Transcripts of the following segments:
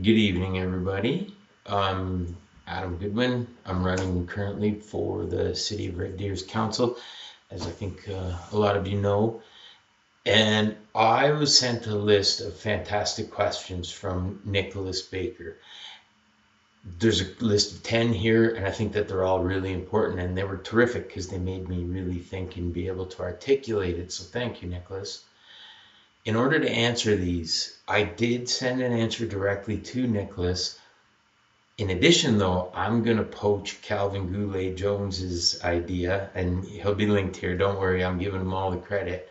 Good evening, everybody. I'm Adam Goodwin. I'm running currently for the City of Red Deer's Council, as I think a lot of you know. And I was sent a list of fantastic questions from Nicholas Baker. There's a list of 10 here, and I think that they're all really important, and they were terrific because they made me really think and be able to articulate it. So thank you, Nicholas. In order to answer these, I did send an answer directly to Nicholas. In addition, though, I'm going to poach Calvin Goulet Jones's idea, and he'll be linked here. Don't worry, I'm giving him all the credit.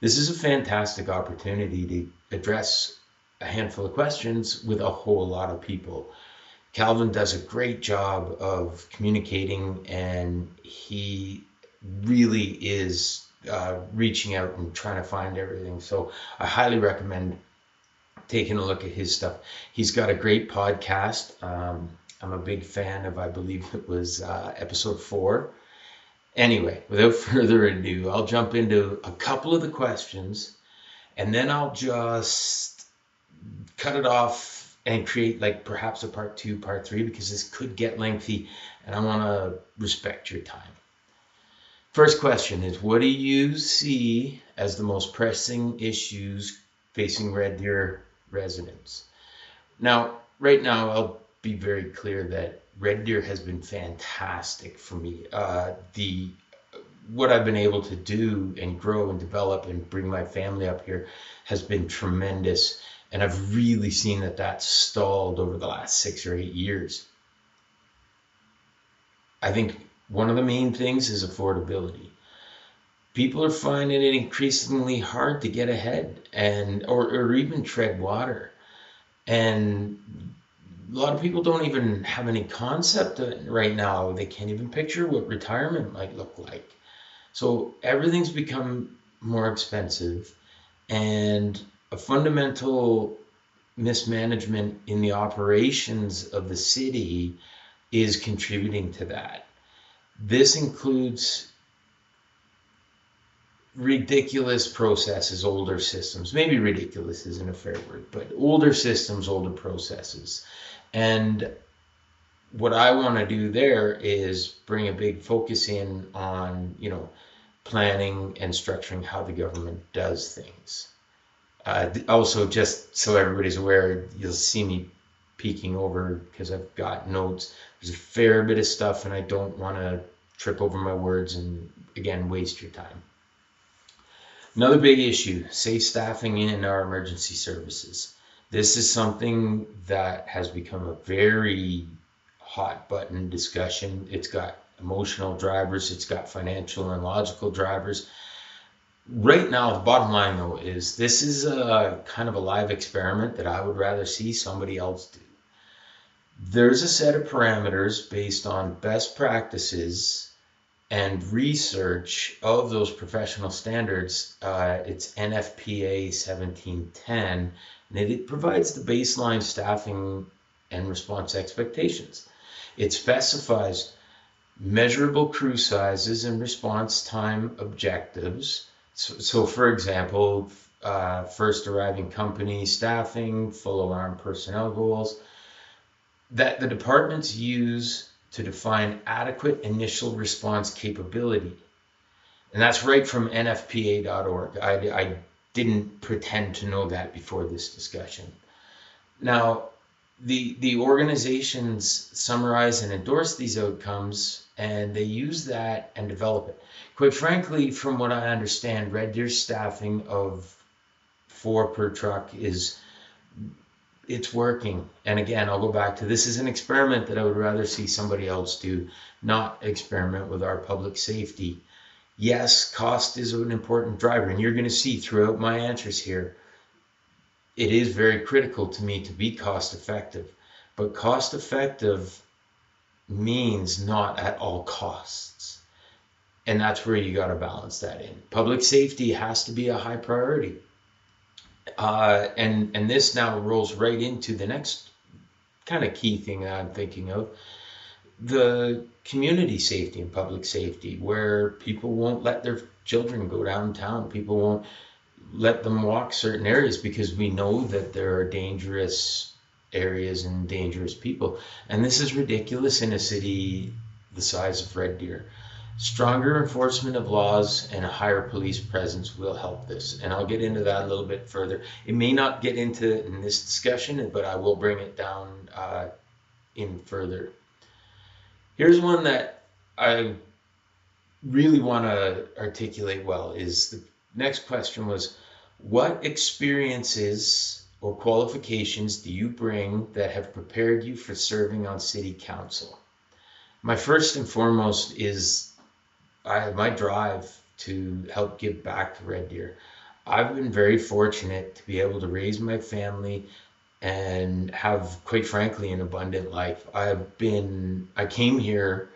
This is a fantastic opportunity to address a handful of questions with a whole lot of people. Calvin does a great job of communicating, and he really is reaching out and trying to find everything. So I highly recommend taking a look at his stuff. He's got a great podcast. I'm a big fan of, I believe it was episode 4. Anyway, without further ado, I'll jump into a couple of the questions, and then I'll just cut it off and create like perhaps a part 2, part 3, because this could get lengthy, and I want to respect your time. First question is, what do you see as the most pressing issues facing Red Deer residents? Now, right now, I'll be very clear that Red Deer has been fantastic for me. What I've been able to do and grow and develop and bring my family up here has been tremendous, and I've really seen that that's stalled over the last 6 or 8 years. I think one of the main things is affordability. People are finding it increasingly hard to get ahead or even tread water. And a lot of people don't even have any concept of it right now. They can't even picture what retirement might look like. So everything's become more expensive, and a fundamental mismanagement in the operations of the city is contributing to that. This includes ridiculous processes, older systems. Maybe ridiculous isn't a fair word, but older systems, older processes. And what I want to do there is bring a big focus in on, planning and structuring how the government does things. Also, just so everybody's aware, you'll see me peeking over because I've got notes. There's a fair bit of stuff, and I don't want to trip over my words and, again, waste your time. Another big issue, safe staffing in our emergency services. This is something that has become a very hot button discussion. It's got emotional drivers, it's got financial and logical drivers. Right now, the bottom line, though, is this is a kind of a live experiment that I would rather see somebody else do. There's a set of parameters based on best practices and research of those professional standards. It's NFPA 1710, and it provides the baseline staffing and response expectations. It specifies measurable crew sizes and response time objectives. So for example, first arriving company staffing, full alarm personnel goals that the departments use to define adequate initial response capability. And that's right from nfpa.org. I didn't pretend to know that before this discussion. Now, the organizations summarize and endorse these outcomes, and they use that and develop it. Quite frankly, from what I understand, Red Deer's staffing of 4 per truck it's working. And again, I'll go back to, this is an experiment that I would rather see somebody else do, not experiment with our public safety. Yes, cost is an important driver, and you're going to see throughout my answers here, it is very critical to me to be cost effective. But cost effective means not at all costs. And that's where you got to balance that in. Public safety has to be a high priority. And this now rolls right into the next kind of key thing that I'm thinking of, the community safety and public safety, where people won't let their children go downtown. People won't let them walk certain areas because we know that there are dangerous areas and dangerous people. And this is ridiculous in a city the size of Red Deer. Stronger enforcement of laws and a higher police presence will help this. And I'll get into that a little bit further. It may not get into in this discussion, but I will bring it down in further. Here's one that I really want to articulate well. Is the next question was, what experiences or qualifications do you bring that have prepared you for serving on city council? My first and foremost is my drive to help give back to Red Deer. I've been very fortunate to be able to raise my family and have, quite frankly, an abundant life. I came here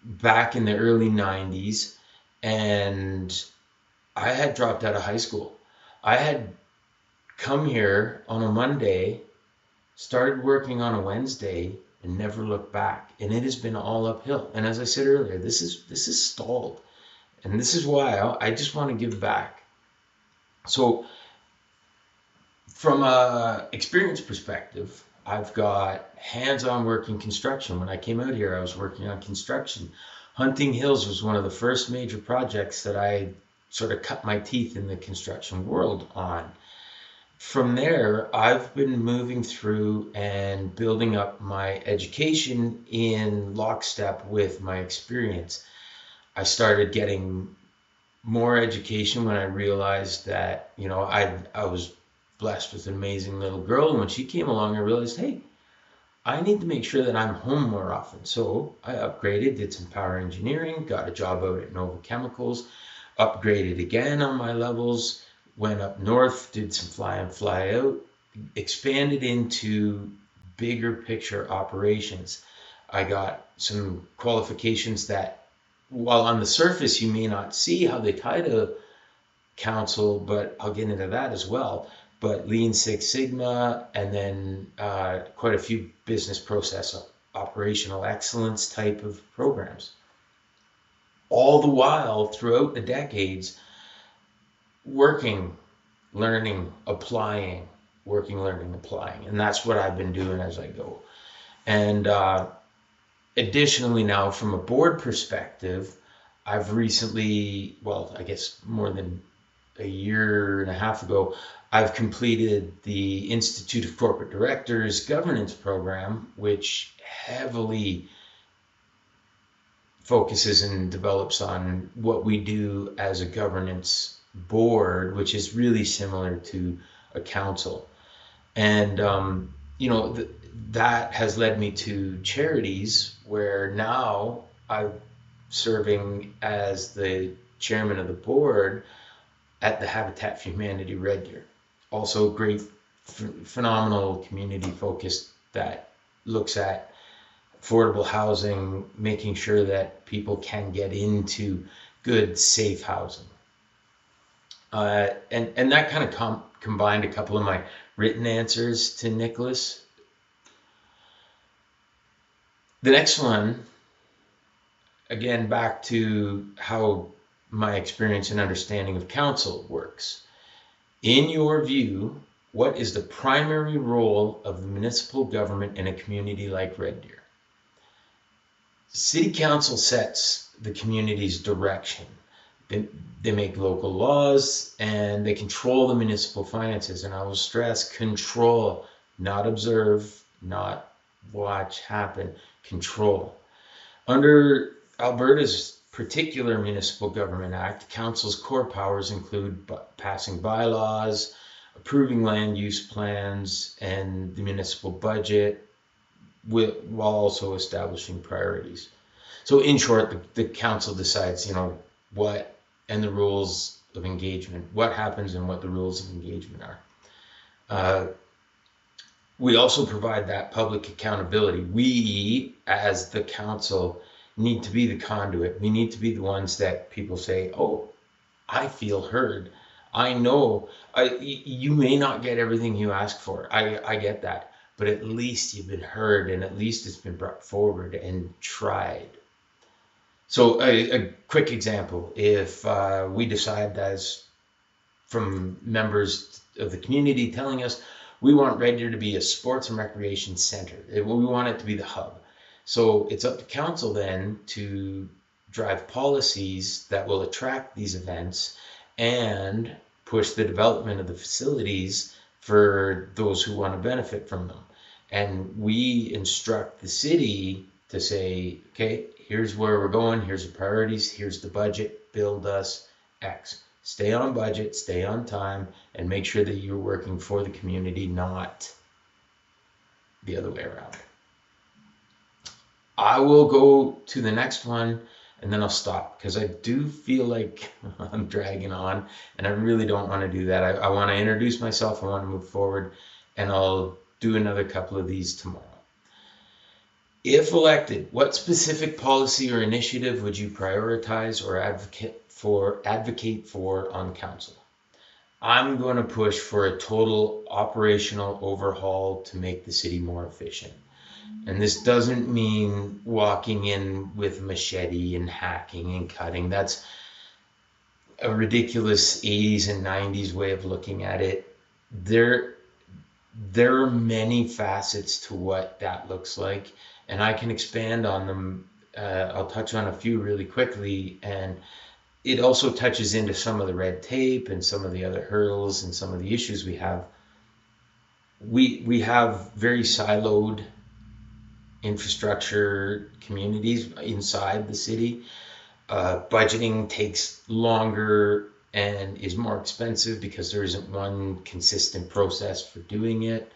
back in the early 90s, and I had dropped out of high school. I had come here on a Monday, started working on a Wednesday, and never looked back. And it has been all uphill. And as I said earlier, this is stalled. And this is why I just want to give back. So from a experience perspective, I've got hands-on work in construction. When I came out here, I was working on construction. Hunting Hills was one of the first major projects that I sort of cut my teeth in the construction world on. From there, I've been moving through and building up my education in lockstep with my experience. I started getting more education when I realized that, I was blessed with an amazing little girl. And when she came along, I realized, hey, I need to make sure that I'm home more often. So I upgraded, did some power engineering, got a job out at Nova Chemicals, upgraded again on my levels, went up north, did some fly in, fly out, expanded into bigger picture operations. I got some qualifications that, while on the surface you may not see how they tie to council, but I'll get into that as well. But Lean Six Sigma, and then quite a few business process operational excellence type of programs. All the while, throughout the decades, working, learning, applying, working, learning, applying. And that's what I've been doing as I go. And additionally now, from a board perspective, I've recently, well, I guess more than a year and a half ago, I've completed the Institute of Corporate Directors governance program, which heavily focuses and develops on what we do as a governance board, which is really similar to a council. And, that has led me to charities where now I'm serving as the chairman of the board at the Habitat for Humanity Red Deer. Also great, phenomenal community focus that looks at affordable housing, making sure that people can get into good, safe housing. And that kind of combined a couple of my written answers to Nicholas. The next one, again, back to how my experience and understanding of council works. In your view, what is the primary role of the municipal government in a community like Red Deer? City council sets the community's direction. They make local laws and they control the municipal finances. And I will stress control, not observe, not watch happen, control. Under Alberta's particular Municipal Government Act, council's core powers include passing bylaws, approving land use plans and the municipal budget, while also establishing priorities. So in short, the council decides, what and the rules of engagement, what happens and what the rules of engagement are. We also provide that public accountability. We, as the council, need to be the conduit. We need to be the ones that people say, oh, I feel heard. I know you may not get everything you ask for. I get that. But at least you've been heard and at least it's been brought forward and tried. So a quick example, if we decide as from members of the community telling us, We want Red Deer to be a sports and recreation center. We want it to be the hub. So it's up to council then to drive policies that will attract these events and push the development of the facilities for those who want to benefit from them. And we instruct the city to say, okay, here's where we're going, here's the priorities, here's the budget, build us X. Stay on budget, stay on time, and make sure that you're working for the community, not the other way around. I will go to the next one and then I'll stop because I do feel like I'm dragging on and I really don't want to do that. I want to introduce myself, I want to move forward, and I'll do another couple of these tomorrow. If elected, what specific policy or initiative would you prioritize or advocate for on council? I'm going to push for a total operational overhaul to make the city more efficient. And this doesn't mean walking in with a machete and hacking and cutting. That's a ridiculous 80s and 90s way of looking at it. There are many facets to what that looks like, and I can expand on them. I'll touch on a few really quickly, and it also touches into some of the red tape and some of the other hurdles and some of the issues we have. We have very siloed infrastructure communities inside the city. Budgeting takes longer and is more expensive because there isn't one consistent process for doing it.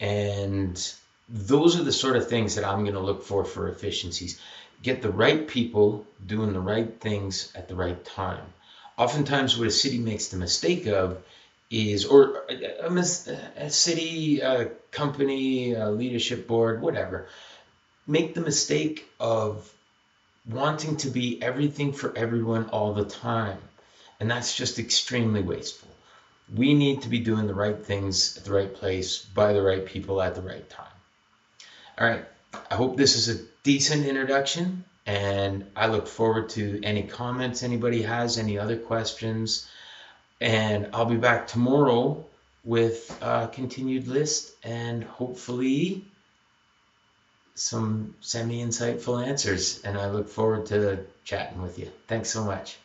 And those are the sort of things that I'm going to look for efficiencies. Get the right people doing the right things at the right time. Oftentimes what a city makes the mistake of is, or a city, a company, a leadership board, whatever, make the mistake of wanting to be everything for everyone all the time. And that's just extremely wasteful. We need to be doing the right things at the right place by the right people at the right time. All right. I hope this is a decent introduction, and I look forward to any comments anybody has, any other questions. And I'll be back tomorrow with a continued list and hopefully some semi-insightful answers. And I look forward to chatting with you. Thanks so much.